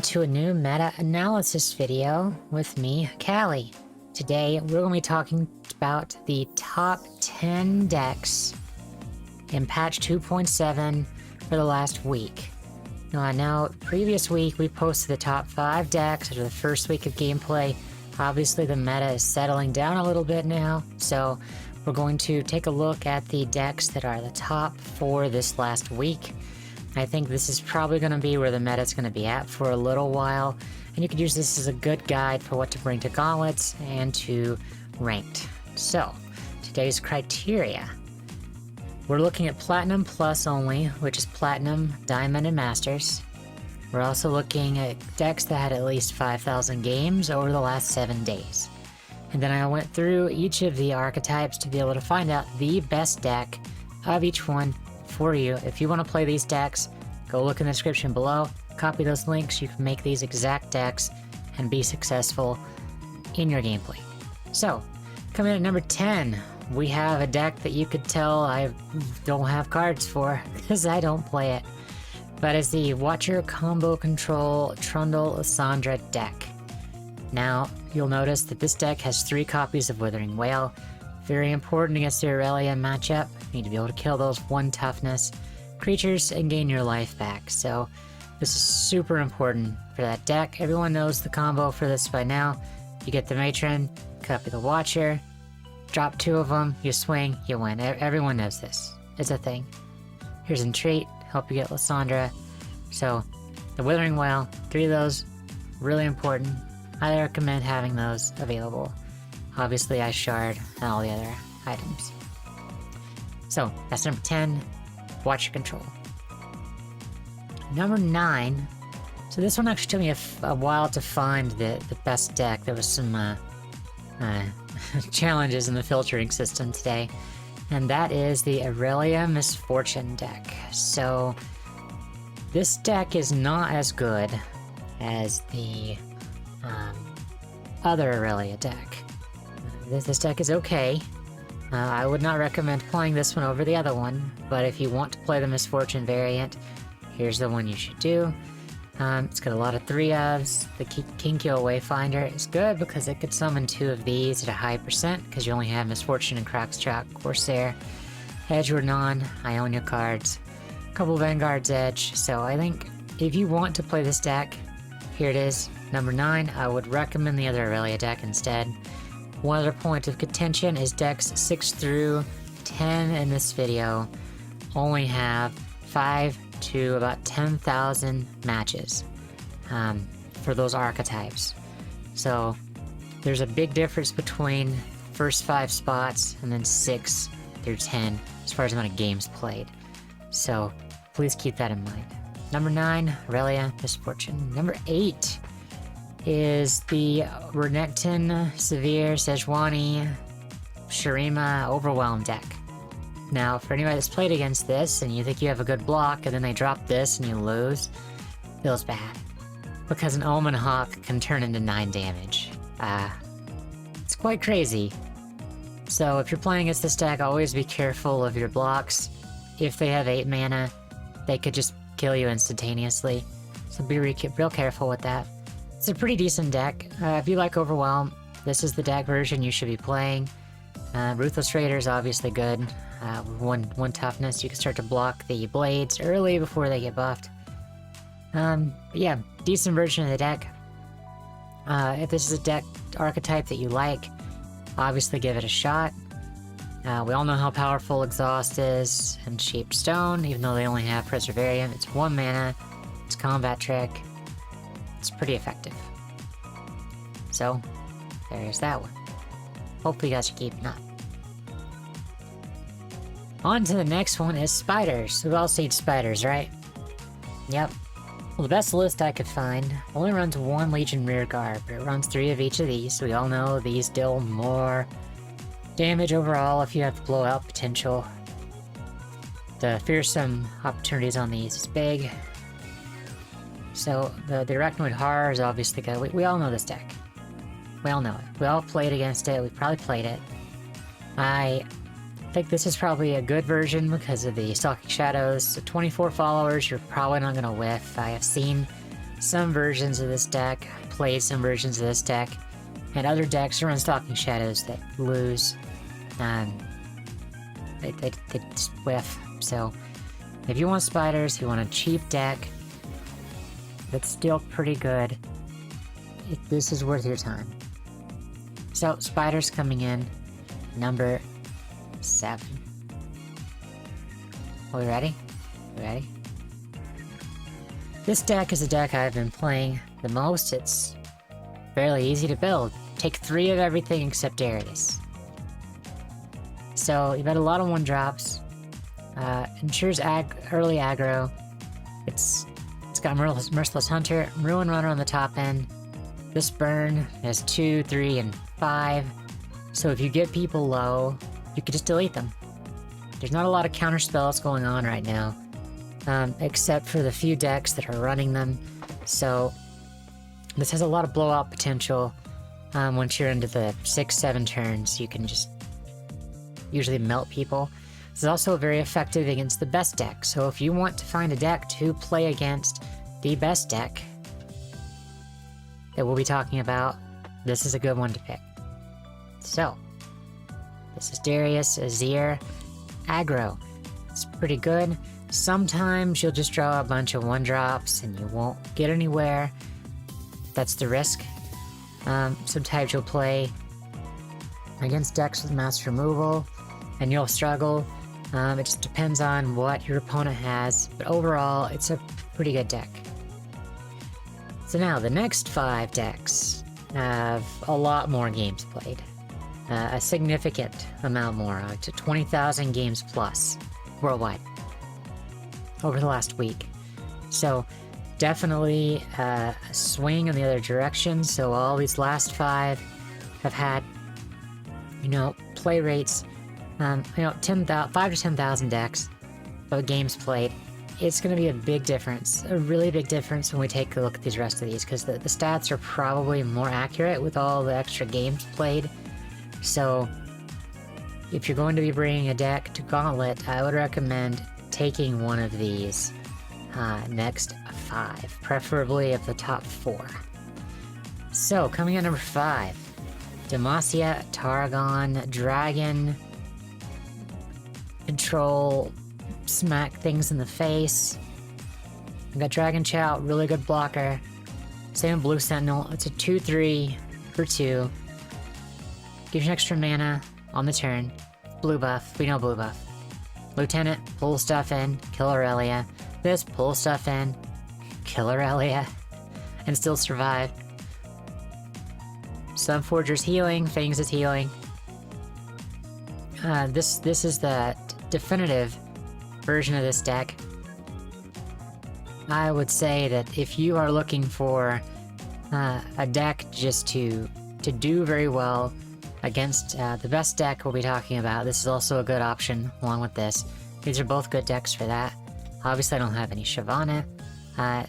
to a new meta-analysis video with me, Callie. Today, we're going to be talking about the top 10 decks in patch 2.7 for the last week. Now, I know previous week we posted the top 5 decks after the first week of gameplay. Obviously, the meta is settling down a little bit now, so we're going to take a look at the decks that are the top for this last week. I think this is probably going to be where the meta is going to be at for a little while, and you could use this as a good guide for what to bring to Gauntlets and to Ranked. So, today's criteria. We're looking at Platinum Plus only, which is Platinum, Diamond, and Masters. We're also looking at decks that had at least 5,000 games over the last 7 days. And then I went through each of the archetypes to be able to find out the best deck of each one for you. If you want to play these decks, go look in the description below, copy those links, you can make these exact decks and be successful in your gameplay. So, coming in at number 10, we have a deck that you could tell I don't have cards for, because I don't play it. But it's the Watcher Combo Control Trundle Lysandra deck. Now, you'll notice that this deck has 3 copies of Withering Wail. Very important against the Aurelia matchup. You need to be able to kill those 1 toughness creatures and gain your life back. So this is super important for that deck. Everyone knows the combo for this by now. You get the Matron, copy the Watcher, drop 2 of them, you swing, you win. Everyone knows this. It's a thing. Here's Entreat, help you get Lysandra. So the Withering Wail, 3 of those, really important. I recommend having those available. Obviously, I shard and all the other items. So, that's number 10, Watcher Control. Number 9, so this one actually took me a while to find the best deck. There was some challenges in the filtering system today, and that is the Aurelia Misfortune deck. So, this deck is not as good as the other Aurelia deck. This deck is okay. I would not recommend playing this one over the other one, but if you want to play the Misfortune variant, here's the one you should do. It's got a lot of 3-ofs. The Kinkyo Wayfinder is good because it could summon 2 of these at a high percent, because you only have Misfortune and Crockstrap, Corsair, Edgewood Non, Ionia cards, a couple Vanguard's Edge. So I think if you want to play this deck, here it is, number 9. I would recommend the other Aurelia deck instead. One other point of contention is decks 6 through 10 in this video only have 5 to about 10,000 matches for those archetypes. So there's a big difference between first 5 spots and then 6 through 10 as far as the amount of games played. So please keep that in mind. Number 9, Aurelia Misfortune. Number 8 is the Renekton, Severe, Sejuani, Shurima Overwhelm deck. Now, for anybody that's played against this and you think you have a good block and then they drop this and you lose, feels bad. Because an Omen Hawk can turn into 9 damage. It's quite crazy. So if you're playing against this deck, always be careful of your blocks. If they have 8 mana, they could just kill you instantaneously. So be real careful with that. It's a pretty decent deck. If you like Overwhelm, this is the deck version you should be playing. Ruthless Raider is obviously good. One toughness, you can start to block the blades early before they get buffed. Yeah, decent version of the deck. If this is a deck archetype that you like, obviously give it a shot. We all know how powerful Exhaust is and Shaped Stone, even though they only have Preservarium. It's 1 mana, it's combat trick. It's pretty effective. So, there's that one. Hopefully you guys are keeping up. On to the next one is spiders. We've all seen spiders, right? Yep. Well, the best list I could find only runs 1 Legion Rearguard, but it runs 3 of each of these. We all know these deal more damage overall if you have the blowout potential. The fearsome opportunities on these is big. So, the Arachnoid Horror is obviously good. We all know this deck. We all know it. We all played against it. We probably played it. I think this is probably a good version because of the Stalking Shadows. So 24 followers, you're probably not going to whiff. I have seen some versions of this deck, played some versions of this deck, and other decks run Stalking Shadows that lose. They just whiff. So, if you want spiders, you want a cheap deck that's still pretty good, this is worth your time. So, spiders coming in, number 7. Are we ready? Ready? This deck is a deck I've been playing the most. It's fairly easy to build. Take 3 of everything except Darius. So you've got a lot of 1-drops. Ensures early aggro. It's got Merciless Hunter, Ruin Runner on the top end. This burn has 2, 3, and 5. So if you get people low, you can just delete them. There's not a lot of counter spells going on right now, except for the few decks that are running them. So this has a lot of blowout potential. Once you're into the 6-7 turns, you can just usually melt people. This is also very effective against the best deck. So if you want to find a deck to play against the best deck that we'll be talking about, this is a good one to pick. So this is Darius, Azir, aggro. It's pretty good. Sometimes you'll just draw a bunch of 1-drops and you won't get anywhere. That's the risk. Sometimes you'll play against decks with mass removal and you'll struggle. It just depends on what your opponent has, but overall it's a pretty good deck. So now the next 5 decks have a lot more games played. A significant amount more, to 20,000 games plus worldwide over the last week. So definitely a swing in the other direction. So all these last 5 have had, play rates, 5 to 10,000 decks of games played. It's going to be a big difference, a really big difference when we take a look at these rest of these, because the stats are probably more accurate with all the extra games played. So if you're going to be bringing a deck to Gauntlet, I would recommend taking one of these next 5, preferably of the top 4. So coming in number 5, Demacia, Tarragon, Dragon, control, smack things in the face. I've got Dragon Chow, really good blocker. Same with Blue Sentinel, it's a 2/3 for 2. Gives you extra mana on the turn. Blue buff, we know blue buff. Lieutenant, pull stuff in, kill Aurelia. This, pull stuff in, kill Aurelia, and still survive. Sunforger's healing, Fangs is healing. This is the definitive version of this deck. I would say that if you are looking for a deck just to do very well against the best deck we'll be talking about, this is also a good option along with this. These are both good decks for that. Obviously I don't have any Shyvana,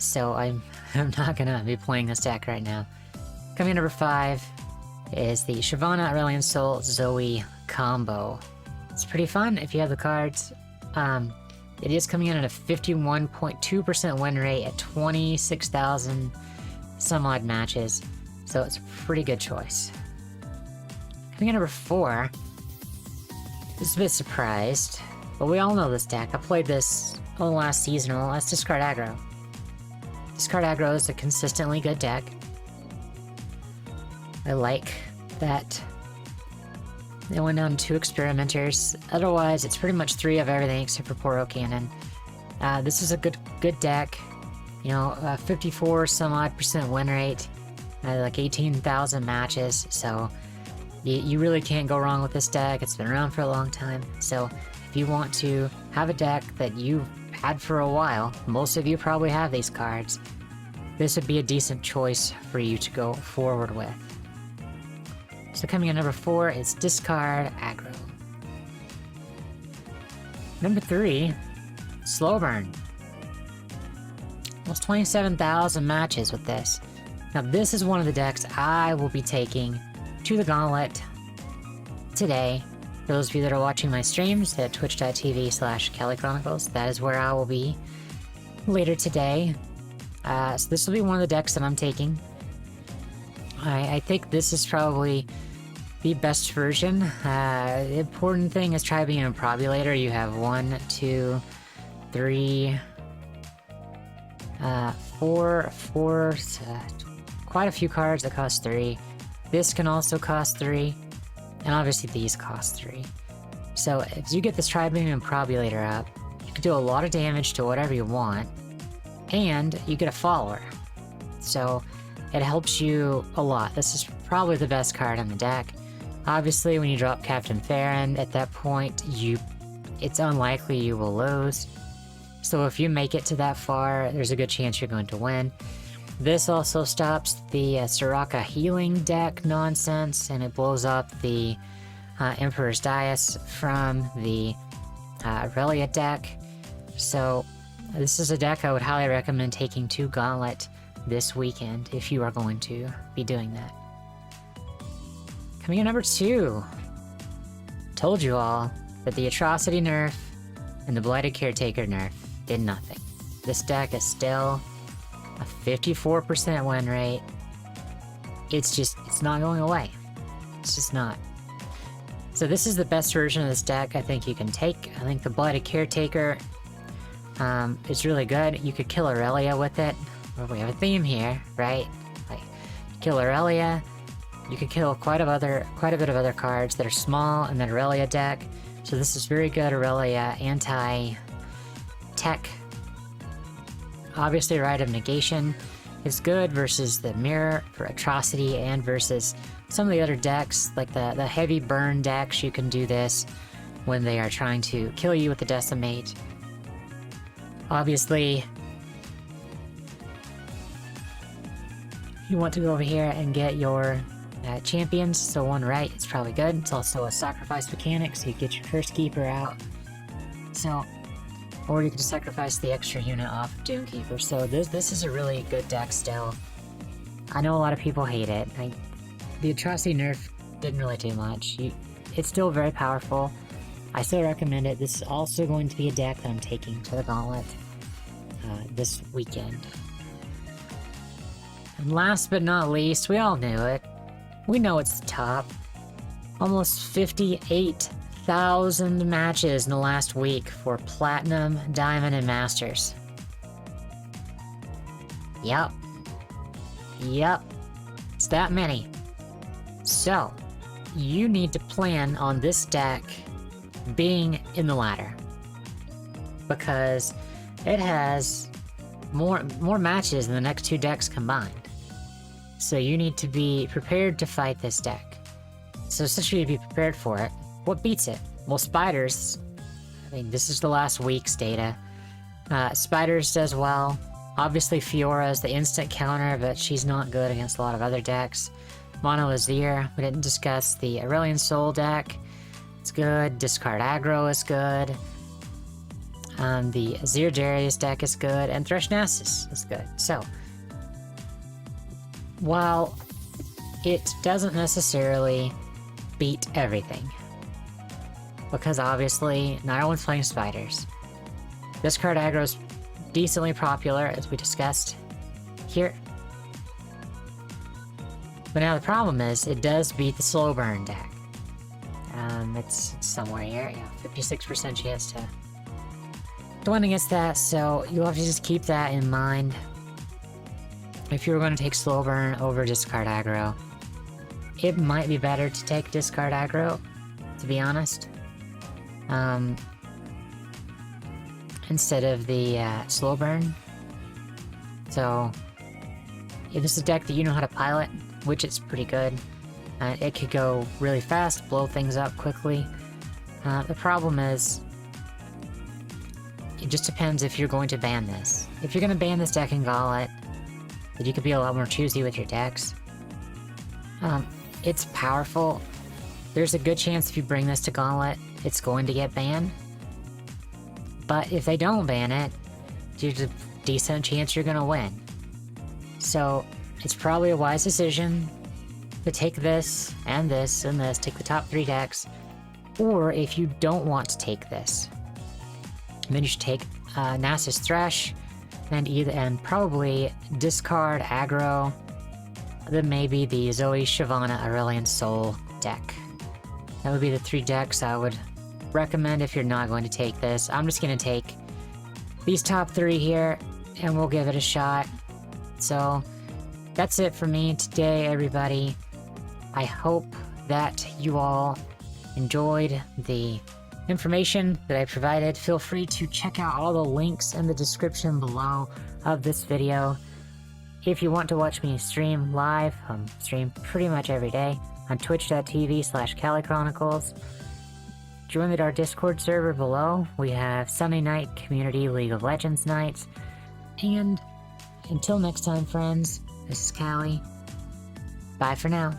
so I'm not gonna be playing this deck right now. Coming in number 5 is the Shyvana Aurelion Sol Zoe combo. It's pretty fun if you have the cards. It is coming in at a 51.2% win rate at 26,000 some odd matches, so it's a pretty good choice. Coming in number 4, this is a bit surprised, but we all know this deck. I played this on the last seasonal. Let's discard aggro. Discard aggro is a consistently good deck. I like that they went down 2 experimenters. Otherwise, it's pretty much 3 of everything except for Poro Cannon. This is a good deck. 54 some odd percent win rate, like 18,000 matches. So you really can't go wrong with this deck. It's been around for a long time. So if you want to have a deck that you've had for a while, most of you probably have these cards, this would be a decent choice for you to go forward with. So coming in number 4 is discard aggro. Number 3, slow burn. Almost 27,000 matches with this. Now this is one of the decks I will be taking to the Gauntlet today. For those of you that are watching my streams at twitch.tv/Kelly Chronicles, that is where I will be later today. So this will be one of the decks that I'm taking. I think this is probably the best version. The important thing is try being an Improbulator. You have 1, 2, 3, 4, quite a few cards that cost 3. This can also cost 3, and obviously these cost 3. So if you get this Tri-Beam Improbulator up, you can do a lot of damage to whatever you want, and you get a follower. So it helps you a lot. This is probably the best card on the deck. Obviously, when you drop Captain Farron, at that point, it's unlikely you will lose. So if you make it to that far, there's a good chance you're going to win. This also stops the Soraka healing deck nonsense, and it blows up the Emperor's Dais from the Aurelia deck. So this is a deck I would highly recommend taking to Gauntlet this weekend if you are going to be doing that. Coming in number 2. Told you all that the Atrocity nerf and the Blighted Caretaker nerf did nothing. This deck is still a 54% win rate. It's not going away. It's just not. So this is the best version of this deck I think you can take. I think the Blighted Caretaker is really good. You could kill Aurelia with it. Well, we have a theme here, right? Like, kill Aurelia. You could kill quite a bit of other cards that are small in that Aurelia deck. So this is very good Aurelia anti-tech. Obviously, Rite of Negation is good versus the Mirror for Atrocity and versus some of the other decks, like the heavy burn decks. You can do this when they are trying to kill you with the Decimate. Obviously, you want to go over here and get your champions. So one right, it's probably good. It's also a sacrifice mechanic, so you get your first keeper out. So, or you can just sacrifice the extra unit off of Doomkeeper. So this is a really good deck still. I know a lot of people hate it. The Atrocity nerf didn't really do much. It's still very powerful. I still recommend it. This is also going to be a deck that I'm taking to the Gauntlet this weekend. And last but not least, we all knew it. We know it's the top. Almost 58,000 matches in the last week for Platinum, Diamond, and Masters. Yep. It's that many. So, you need to plan on this deck being in the ladder. Because it has more matches than the next 2 decks combined. So you need to be prepared to fight this deck. So essentially to be prepared for it. What beats it? Well, Spiders. I mean, this is the last week's data. Spiders does well. Obviously Fiora is the instant counter, but she's not good against a lot of other decks. Mono Azir, we didn't discuss the Aurelion Soul deck. It's good. Discard Aggro is good. The Azir Darius deck is good, and Thresh Nasus is good. So, while it doesn't necessarily beat everything, because obviously not everyone's playing Spiders. Discard Aggro is decently popular, as we discussed here. But now the problem is, it does beat the Slow Burn deck. It's somewhere here, 56% chance to win against that, so you'll have to just keep that in mind. If you were going to take Slow Burn over Discard Aggro, it might be better to take Discard Aggro, to be honest. Instead of the Slow Burn. So, if this is a deck that you know how to pilot, which it's pretty good, it could go really fast, blow things up quickly. The problem is, it just depends if you're going to ban this. If you're going to ban this deck in Gauntlet, then you could be a lot more choosy with your decks. It's powerful. There's a good chance if you bring this to Gauntlet, it's going to get banned. But if they don't ban it, there's a decent chance you're going to win. So, it's probably a wise decision to take this, and this, and this, take the top 3 decks. Or if you don't want to take this, then you should take Nasus Thresh, and probably discard aggro, then maybe the Zoe, Shyvana, Aurelion Soul deck. That would be the 3 decks I would recommend if you're not going to take this. I'm just going to take these top 3 here, and we'll give it a shot. So, that's it for me today, everybody. I hope that you all enjoyed the information that I provided. Feel free to check out all the links in the description below of this video. If you want to watch me stream live, stream pretty much every day on twitch.tv/CaliChronicles. Join our Discord server below. We have Sunday night community League of Legends nights. And until next time, friends, this is Callie. Bye for now.